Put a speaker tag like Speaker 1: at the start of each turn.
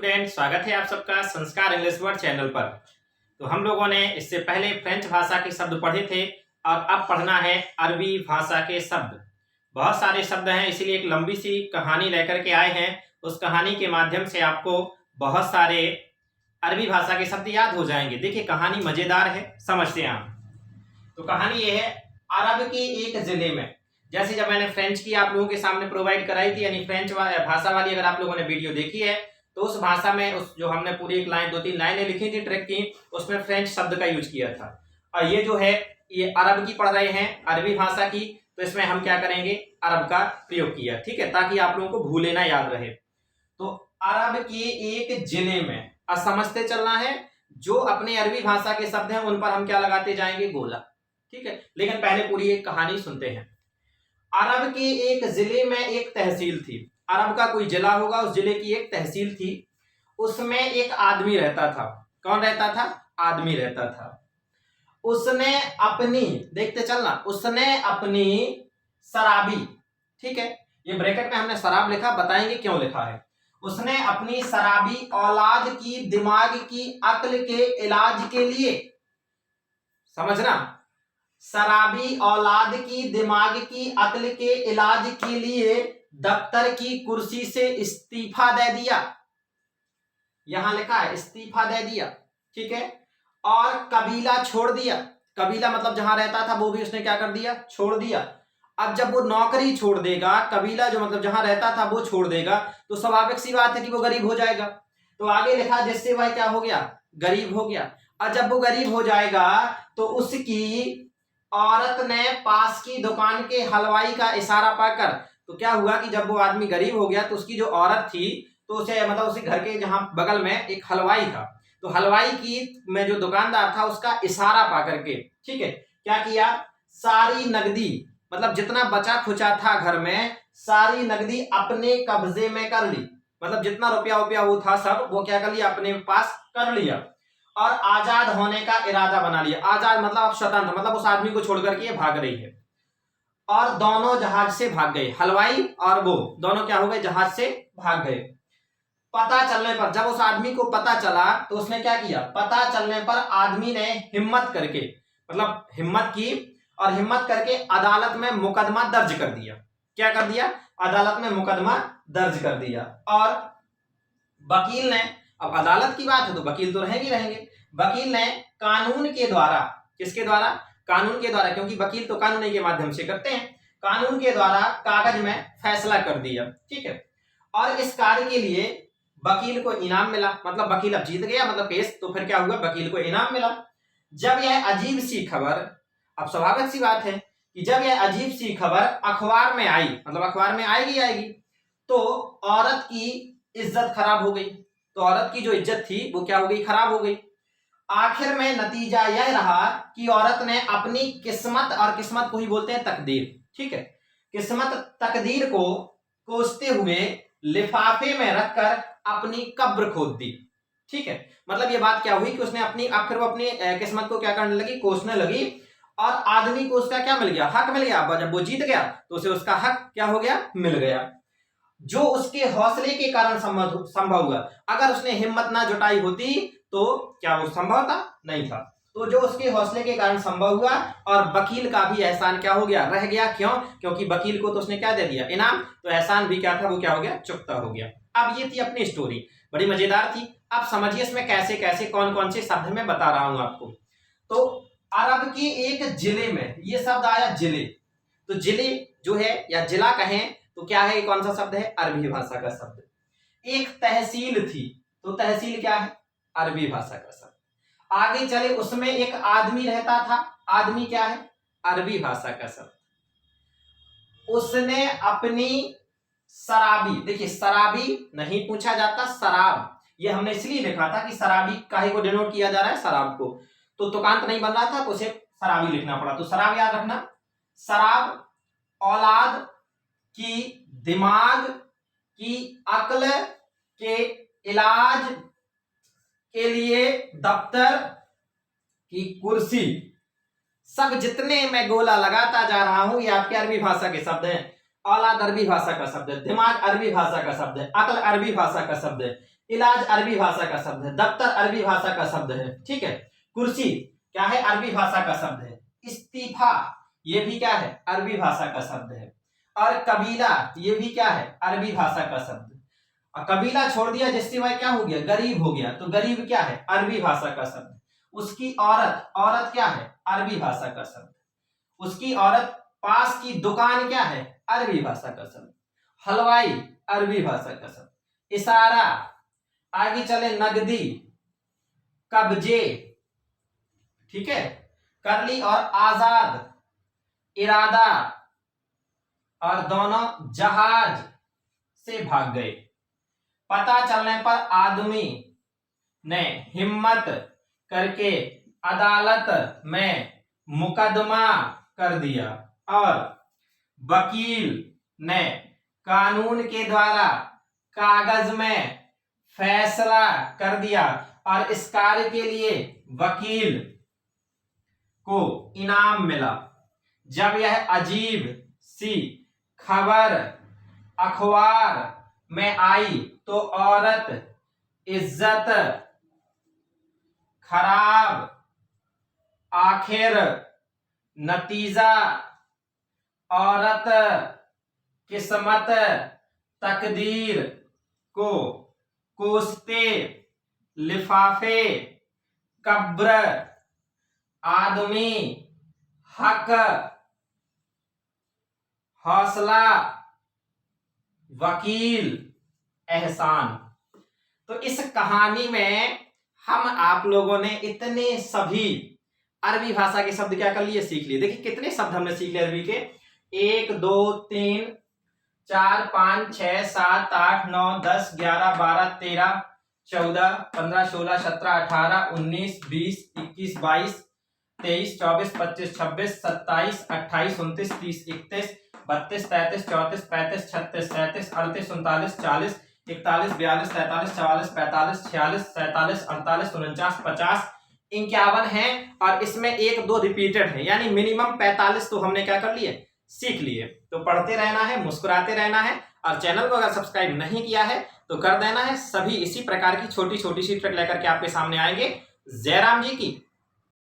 Speaker 1: Student, स्वागत है आप सबका संस्कार इंग्लिश वर्ड चैनल पर। तो हम लोगों ने इससे पहले फ्रेंच भाषा के शब्द पढ़े थे और अब पढ़ना है अरबी भाषा के शब्द। बहुत सारे शब्द हैं, इसीलिए एक लंबी सी कहानी लेकर के आए हैं। उस कहानी के माध्यम से आपको बहुत सारे अरबी भाषा के शब्द याद हो जाएंगे। देखिए कहानी मजेदार है, समझते हैं आप। तो कहानी ये है, अरब के एक जिले में, जैसे जब मैंने फ्रेंच की आप लोगों के सामने प्रोवाइड कराई थी, यानी फ्रेंच भाषा वाली अगर आप लोगों ने वीडियो देखी है तो उस भाषा में उस जो हमने पूरी एक लाइन 2-3 लाइनें लिखी थी ट्रिक की, उसमें फ्रेंच शब्द का यूज किया था। और ये जो है ये अरब की पढ़ रहे हैं, अरबी भाषा की, तो इसमें हम क्या करेंगे, अरब का प्रयोग किया, ठीक है, ताकि आप लोगों को भूले ना याद रहे। तो अरब के एक जिले में, अब समझते चलना है, जो अपने अरबी भाषा के शब्द हैं उन पर हम क्या लगाते जाएंगे, गोला, ठीक है। लेकिन पहले पूरी एक कहानी सुनते हैं। अरब के एक जिले में एक तहसील थी। अरब का कोई जिला होगा, उस जिले की एक तहसील थी। उसमें एक आदमी रहता था। कौन रहता था? आदमी रहता था। उसने अपनी, देखते चलना, उसने अपनी शराबी, ठीक है, ये ब्रैकेट में हमने शराब लिखा, बताएंगे क्यों लिखा है। उसने अपनी शराबी औलाद की दिमाग की अक्ल के इलाज के लिए, समझना, शराबी औलाद की दिमाग की अक्ल के इलाज के लिए दफ्तर की कुर्सी से इस्तीफा दे दिया। यहां लिखा है इस्तीफा दे दिया, ठीक है। और कबीला छोड़ दिया। कबीला मतलब जहां रहता था वो भी उसने क्या कर दिया, छोड़ दिया। अब जब वो नौकरी छोड़ देगा, कबीला जो मतलब जहां रहता था वो छोड़ देगा, तो स्वाभाविक सी बात है कि वो गरीब हो जाएगा। तो आगे लिखा जिससे वह क्या हो गया, गरीब हो गया। और जब वो गरीब हो जाएगा तो उसकी औरत ने पास की दुकान के हलवाई का इशारा पाकर, तो क्या हुआ कि जब वो आदमी गरीब हो गया तो उसकी जो औरत थी, तो उसे मतलब उसी घर के जहां बगल में एक हलवाई था, तो हलवाई की में जो दुकानदार था उसका इशारा पा करके, ठीक है, क्या किया, सारी नगदी, मतलब जितना बचा खुचा था घर में, सारी नगदी अपने कब्जे में कर ली। मतलब जितना रुपया वो था सब वो क्या कर लिया, अपने पास कर लिया। और आजाद होने का इरादा बना लिया। आजाद मतलब अब स्वतंत्र, मतलब उस आदमी को छोड़कर के ये भाग रही है। और दोनों जहाज से भाग गए, हलवाई और वो दोनों क्या हो गए, जहाज से भाग गए। पता चलने पर, जब उस आदमी को पता चला तो उसने क्या किया, पता चलने पर आदमी ने हिम्मत करके, मतलब हिम्मत की, और हिम्मत करके अदालत में मुकदमा दर्ज कर दिया। क्या कर दिया, अदालत में मुकदमा दर्ज कर दिया। और वकील ने, अब अदालत की बात है तो वकील तो रहेंगे, वकील ने कानून के द्वारा, किसके द्वारा, कानून के द्वारा, क्योंकि वकील तो कानून के माध्यम से करते हैं, कानून के द्वारा कागज में फैसला कर दिया, ठीक है। और इस कार्य के लिए वकील को इनाम मिला, मतलब वकील अब जीत गया, मतलब केस, तो फिर क्या हुआ, वकील को इनाम मिला। जब यह अजीब सी खबर, अब स्वाभाविक सी बात है कि जब यह अजीब सी खबर अखबार में आई, मतलब अखबार में आएगी, तो औरत की इज्जत खराब हो गई। तो औरत की जो इज्जत थी वो क्या हो गई, खराब हो गई। आखिर में नतीजा यह रहा कि औरत ने अपनी किस्मत, और किस्मत को ही बोलते हैं तकदीर, ठीक है, किस्मत तकदीर को कोसते हुए लिफाफे में रखकर अपनी कब्र खोद दी, ठीक है। मतलब ये बात क्या हुई कि उसने अपनी, अब फिर वो अपनी किस्मत को क्या करने लगी, कोसने लगी, और आदमी को उसका क्या मिल गया, हक मिल गया। जब वो जीत गया तो उसे उसका हक क्या हो गया, मिल गया, जो उसके हौसले के कारण संभव हुआ। अगर उसने हिम्मत ना जुटाई होती तो क्या वो संभव था, नहीं था। तो जो उसके हौसले के कारण संभव हुआ, और वकील का भी एहसान क्या हो गया, रह गया। क्यों? क्योंकि वकील को तो उसने क्या दे दिया, इनाम, तो एहसान भी क्या था, वो क्या हो गया, चुकता हो गया। अब ये थी अपनी स्टोरी, बड़ी मजेदार थी। अब समझिए इसमें कैसे कैसे कौन कौन से शब्द मैं बता रहा हूं आपको। तो अरब के एक जिले में, ये शब्द आया जिले, तो जिले जो है या जिला कहें तो क्या है, कौन सा शब्द है, अरबी भाषा का शब्द। एक तहसील थी, तो तहसील क्या है, अरबी भाषा का शब्द। आगे चले, उसमें एक आदमी रहता था, आदमी क्या है, अरबी भाषा का शब्द। उसने अपनी शराबी, देखिए शराबी नहीं पूछा जाता, शराब, ये हमने इसलिए लिखा था कि शराबी काहे को डिनोट किया जा रहा है, शराब को, तो तुकांत नहीं बन रहा था तो उसे शराबी लिखना पड़ा। तो शराब याद रखना, शराब औलाद की दिमाग की अक्ल के इलाज के लिए दफ्तर की कुर्सी। सब जितने मैं गोला लगाता जा रहा हूं ये आपके अरबी भाषा के शब्द हैं। औलाद अरबी भाषा का शब्द है, दिमाग अरबी भाषा का शब्द है, अक्ल अरबी भाषा का शब्द है, इलाज अरबी भाषा का शब्द है, दफ्तर अरबी भाषा का शब्द है, ठीक है। कुर्सी क्या है, अरबी भाषा का शब्द है। इस्तीफा ये भी क्या है, अरबी भाषा का शब्द है। और कबीला ये भी क्या है, अरबी भाषा का शब्द। और कबीला छोड़ दिया जिससे वह क्या हो गया, गरीब हो गया, तो गरीब क्या है, अरबी भाषा का शब्द। उसकी औरत, औरत क्या है, अरबी भाषा का शब्द। उसकी औरत, पास की दुकान क्या है, अरबी भाषा का शब्द। हलवाई अरबी भाषा का शब्द। इशारा, आगे चले नगदी, कब्जे, ठीक है। करली और आजाद, इरादा, और दोनों जहाज से भाग गए। पता चलने पर आदमी ने हिम्मत करके अदालत में मुकदमा कर दिया और वकील ने कानून के द्वारा कागज में फैसला कर दिया और इस कार्य के लिए वकील को इनाम मिला। जब यह अजीब सी खबर अखबार में आई तो औरत इज्जत खराब, आखिर नतीजा औरत किस्मत तकदीर को कोसते लिफाफे, कब्र, आदमी, हक, हौसला, वकील, एहसान। तो इस कहानी में हम आप लोगों ने इतने सभी अरबी भाषा के शब्द क्या कर लिए, सीख लिए। देखिए कितने शब्द हमने सीख लिए अरबी के, 1 2 3 4 5 6 7 8 9 10 11 12 13 14 15 16 17 18 19 20 21 22 23 24 25 26 27 28 29 30 31 32 33 34 35 36 37 38 39 40 41 42 43 44 45 46 47 48 49 50 51 है और इसमें 1 2 रिपीटेड है, यानी मिनिमम 45 तो हमने क्या कर लिए, सीख लिए। तो पढ़ते रहना है, मुस्कुराते रहना है और चैनल को अगर सब्सक्राइब नहीं किया है तो कर देना है। सभी इसी प्रकार की छोटी छोटी सी ट्रिक लेकर के आपके सामने आएंगे। जयराम जी की